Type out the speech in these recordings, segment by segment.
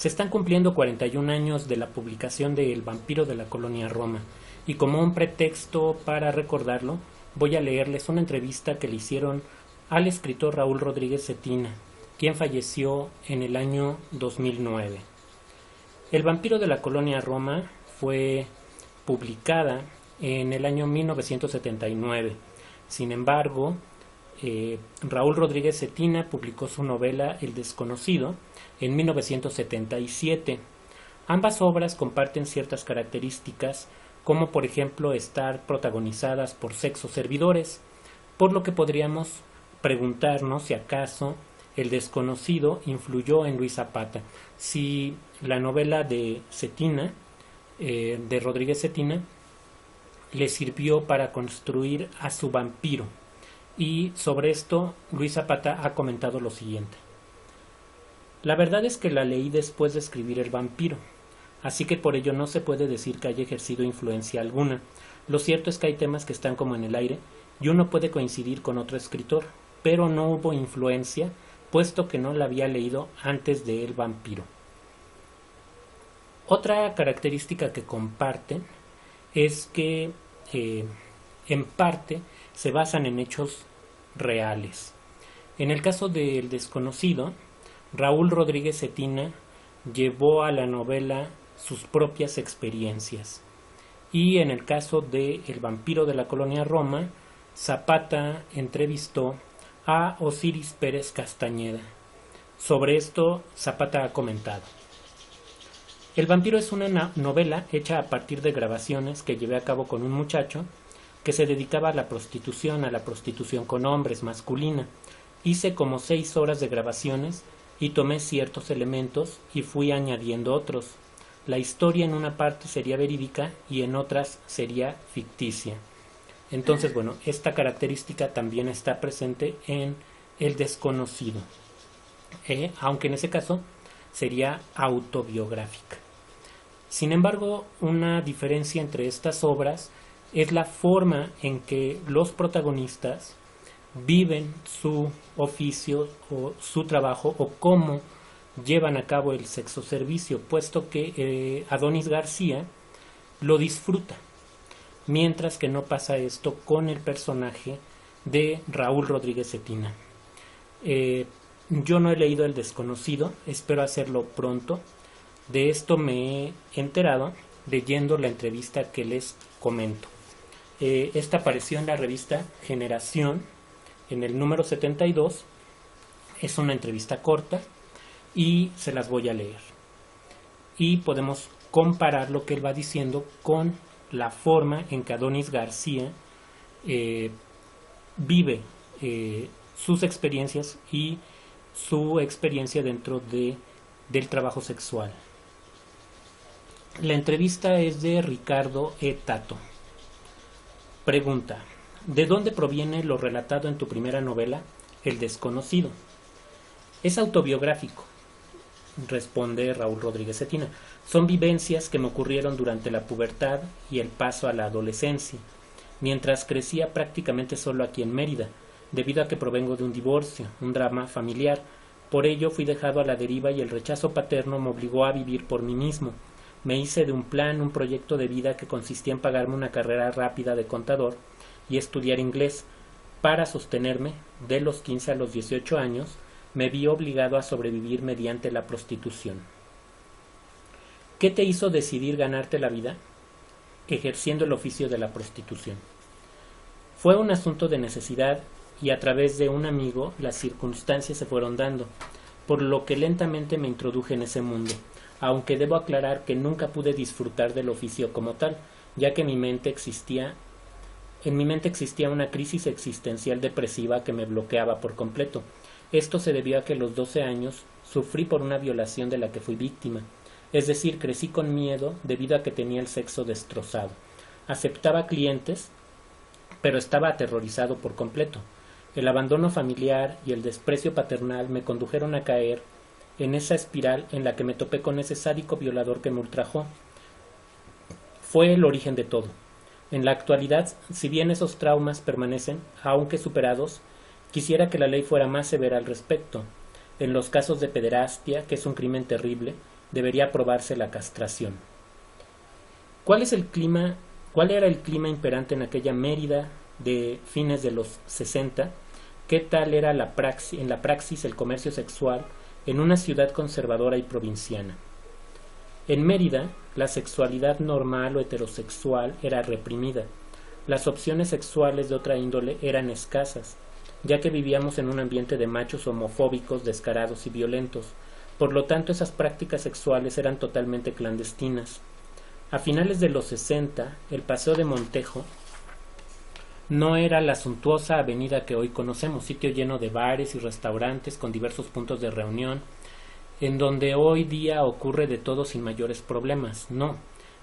Se están cumpliendo 41 años de la publicación de El vampiro de la colonia Roma, y como un pretexto para recordarlo, voy a leerles una entrevista que le hicieron al escritor Raúl Rodríguez Cetina, quien falleció en el año 2009. El vampiro de la colonia Roma fue publicada en el año 1979. Sin embargo, Raúl Rodríguez Cetina publicó su novela El desconocido en 1977. Ambas obras comparten ciertas características, como por ejemplo estar protagonizadas por sexoservidores, por lo que podríamos preguntarnos si acaso El desconocido influyó en Luis Zapata, si la novela de Cetina, de Rodríguez Cetina, le sirvió para construir a su vampiro. Y sobre esto Luis Zapata ha comentado lo siguiente: la verdad es que la leí después de escribir El vampiro, así que por ello no se puede decir que haya ejercido influencia alguna. Lo cierto es que hay temas que están como en el aire y uno puede coincidir con otro escritor, pero no hubo influencia, puesto que no la había leído antes de El vampiro. Otra característica que comparten es que en parte se basan en hechos reales. En el caso de El desconocido, Raúl Rodríguez Cetina llevó a la novela sus propias experiencias, y en el caso de El vampiro de la colonia Roma, Zapata entrevistó a Osiris Pérez Castañeda. Sobre esto Zapata ha comentado: El vampiro es una novela hecha a partir de grabaciones que llevé a cabo con un muchacho que se dedicaba a la prostitución con hombres, masculina. Hice como 6 horas de grabaciones y tomé ciertos elementos y fui añadiendo otros. La historia en una parte sería verídica y en otras sería ficticia. Entonces, bueno, esta característica también está presente en El desconocido, aunque en ese caso sería autobiográfica. Sin embargo, una diferencia entre estas obras es la forma en que los protagonistas viven su oficio o su trabajo, o cómo llevan a cabo el sexoservicio, puesto que Adonis García lo disfruta, mientras que no pasa esto con el personaje de Raúl Rodríguez Cetina. Yo no he leído El desconocido, espero hacerlo pronto. De esto me he enterado leyendo la entrevista que les comento. Esta apareció en la revista Generación, en el número 72. Es una entrevista corta y se las voy a leer. Y podemos comparar lo que él va diciendo con la forma en que Adonis García vive sus experiencias y su experiencia dentro del trabajo sexual. La entrevista es de Ricardo E. Tato. Pregunta: ¿de dónde proviene lo relatado en tu primera novela, El desconocido? Es autobiográfico, responde Raúl Rodríguez Cetina. Son vivencias que me ocurrieron durante la pubertad y el paso a la adolescencia, mientras crecía prácticamente solo aquí en Mérida, debido a que provengo de un divorcio, un drama familiar. Por ello fui dejado a la deriva y el rechazo paterno me obligó a vivir por mí mismo. Me hice de un proyecto de vida que consistía en pagarme una carrera rápida de contador y estudiar inglés. Para sostenerme, de los 15 a los 18 años, me vi obligado a sobrevivir mediante la prostitución. ¿Qué te hizo decidir ganarte la vida ejerciendo el oficio de la prostitución? Fue un asunto de necesidad y a través de un amigo las circunstancias se fueron dando, por lo que lentamente me introduje en ese mundo, aunque debo aclarar que nunca pude disfrutar del oficio como tal, ya que en mi mente existía una crisis existencial depresiva que me bloqueaba por completo. Esto se debió a que a los 12 años sufrí por una violación de la que fui víctima, es decir, crecí con miedo debido a que tenía el sexo destrozado. Aceptaba clientes, pero estaba aterrorizado por completo. El abandono familiar y el desprecio paternal me condujeron a caer en esa espiral en la que me topé con ese sádico violador que me ultrajó. Fue el origen de todo. En la actualidad, si bien esos traumas permanecen, aunque superados, quisiera que la ley fuera más severa al respecto. En los casos de pederastia, que es un crimen terrible, debería aprobarse la castración. ¿Cuál era el clima imperante en aquella Mérida de fines de los 60? ¿Qué tal era en la praxis el comercio sexual en una ciudad conservadora y provinciana? En Mérida, la sexualidad normal o heterosexual era reprimida. Las opciones sexuales de otra índole eran escasas, ya que vivíamos en un ambiente de machos homofóbicos, descarados y violentos. Por lo tanto, esas prácticas sexuales eran totalmente clandestinas. A finales de los 60, el Paseo de Montejo no era la suntuosa avenida que hoy conocemos, sitio lleno de bares y restaurantes con diversos puntos de reunión, en donde hoy día ocurre de todo sin mayores problemas. No,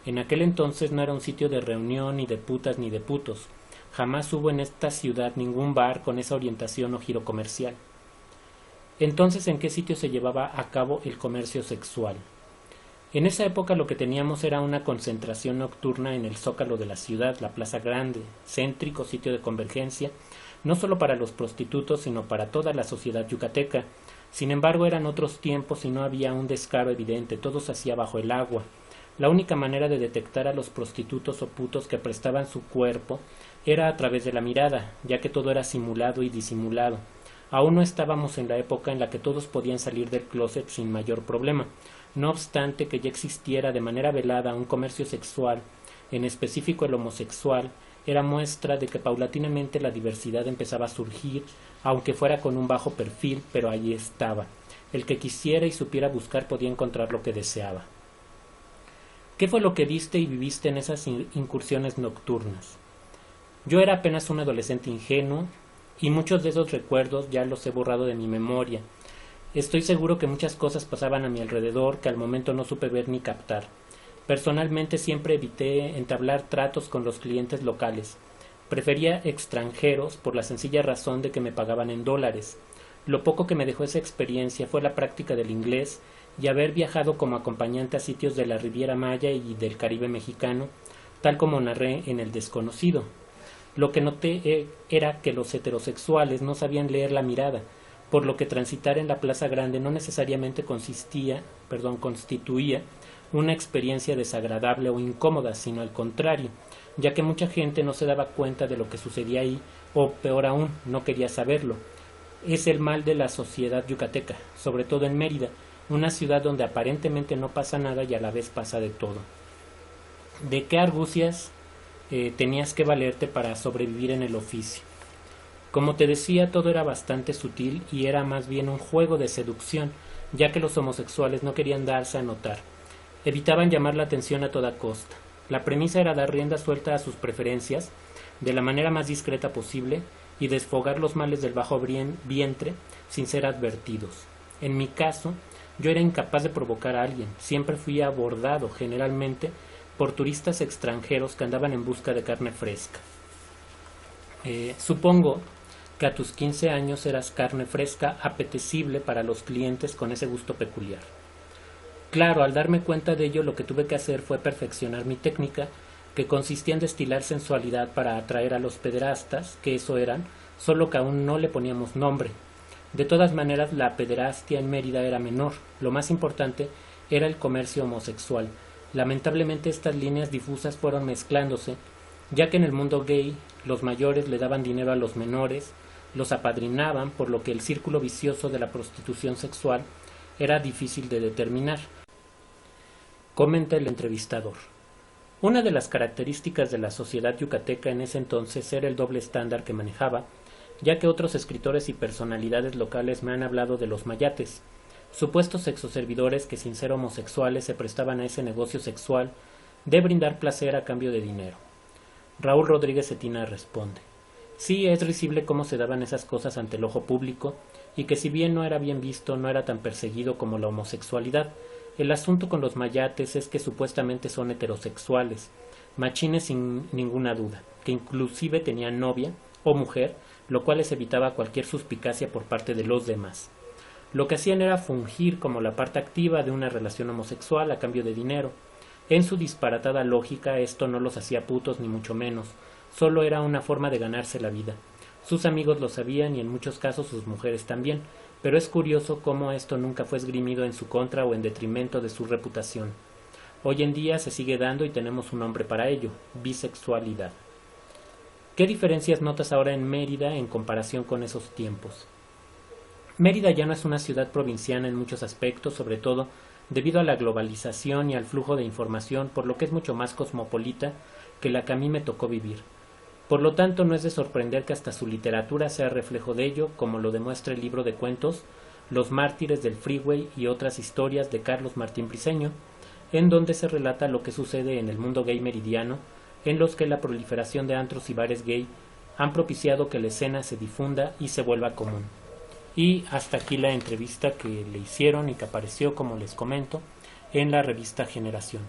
en aquel entonces no era un sitio de reunión ni de putas ni de putos. Jamás hubo en esta ciudad ningún bar con esa orientación o giro comercial. Entonces, ¿en qué sitio se llevaba a cabo el comercio sexual? En esa época lo que teníamos era una concentración nocturna en el zócalo de la ciudad, la Plaza Grande, céntrico sitio de convergencia, no solo para los prostitutos, sino para toda la sociedad yucateca. Sin embargo, eran otros tiempos y no había un descaro evidente, todo se hacía bajo el agua. La única manera de detectar a los prostitutos o putos que prestaban su cuerpo era a través de la mirada, ya que todo era simulado y disimulado. Aún no estábamos en la época en la que todos podían salir del closet sin mayor problema. No obstante que ya existiera de manera velada un comercio sexual, en específico el homosexual, era muestra de que paulatinamente la diversidad empezaba a surgir, aunque fuera con un bajo perfil, pero allí estaba. El que quisiera y supiera buscar podía encontrar lo que deseaba. ¿Qué fue lo que viste y viviste en esas incursiones nocturnas? Yo era apenas un adolescente ingenuo, y muchos de esos recuerdos ya los he borrado de mi memoria. Estoy seguro que muchas cosas pasaban a mi alrededor que al momento no supe ver ni captar. Personalmente siempre evité entablar tratos con los clientes locales. Prefería extranjeros por la sencilla razón de que me pagaban en dólares. Lo poco que me dejó esa experiencia fue la práctica del inglés y haber viajado como acompañante a sitios de la Riviera Maya y del Caribe mexicano, tal como narré en El Desconocido. Lo que noté era que los heterosexuales no sabían leer la mirada, por lo que transitar en la Plaza Grande no necesariamente constituía una experiencia desagradable o incómoda, sino al contrario, ya que mucha gente no se daba cuenta de lo que sucedía ahí, o peor aún, no quería saberlo. Es el mal de la sociedad yucateca, sobre todo en Mérida, una ciudad donde aparentemente no pasa nada y a la vez pasa de todo. ¿De qué argucias tenías que valerte para sobrevivir en el oficio? Como te decía, todo era bastante sutil y era más bien un juego de seducción, ya que los homosexuales no querían darse a notar. Evitaban llamar la atención a toda costa. La premisa era dar rienda suelta a sus preferencias de la manera más discreta posible y desfogar los males del bajo vientre sin ser advertidos. En mi caso, yo era incapaz de provocar a alguien. Siempre fui abordado, generalmente, por turistas extranjeros que andaban en busca de carne fresca. Supongo que a tus 15 años eras carne fresca apetecible para los clientes con ese gusto peculiar. Claro, al darme cuenta de ello, lo que tuve que hacer fue perfeccionar mi técnica, que consistía en destilar sensualidad para atraer a los pederastas, que eso eran, solo que aún no le poníamos nombre. De todas maneras, la pederastia en Mérida era menor. Lo más importante era el comercio homosexual. Lamentablemente estas líneas difusas fueron mezclándose, ya que en el mundo gay los mayores le daban dinero a los menores, los apadrinaban, por lo que el círculo vicioso de la prostitución sexual era difícil de determinar. Comenta el entrevistador. Una de las características de la sociedad yucateca en ese entonces era el doble estándar que manejaba, ya que otros escritores y personalidades locales me han hablado de los mayates, supuestos sexoservidores que sin ser homosexuales se prestaban a ese negocio sexual de brindar placer a cambio de dinero. Raúl Rodríguez Cetina responde: sí, es risible cómo se daban esas cosas ante el ojo público, y que si bien no era bien visto, no era tan perseguido como la homosexualidad. El asunto con los mayates es que supuestamente son heterosexuales, machines sin ninguna duda, que inclusive tenían novia o mujer, lo cual les evitaba cualquier suspicacia por parte de los demás. Lo que hacían era fungir como la parte activa de una relación homosexual a cambio de dinero. En su disparatada lógica, esto no los hacía putos ni mucho menos, solo era una forma de ganarse la vida. Sus amigos lo sabían y en muchos casos sus mujeres también, pero es curioso cómo esto nunca fue esgrimido en su contra o en detrimento de su reputación. Hoy en día se sigue dando y tenemos un nombre para ello: bisexualidad. ¿Qué diferencias notas ahora en Mérida en comparación con esos tiempos? Mérida ya no es una ciudad provinciana en muchos aspectos, sobre todo debido a la globalización y al flujo de información, por lo que es mucho más cosmopolita que la que a mí me tocó vivir. Por lo tanto, no es de sorprender que hasta su literatura sea reflejo de ello, como lo demuestra el libro de cuentos Los mártires del Freeway y otras historias de Carlos Martín Briceño, en donde se relata lo que sucede en el mundo gay meridiano, en los que la proliferación de antros y bares gay han propiciado que la escena se difunda y se vuelva común. Y hasta aquí la entrevista que le hicieron y que apareció, como les comento, en la revista Generación.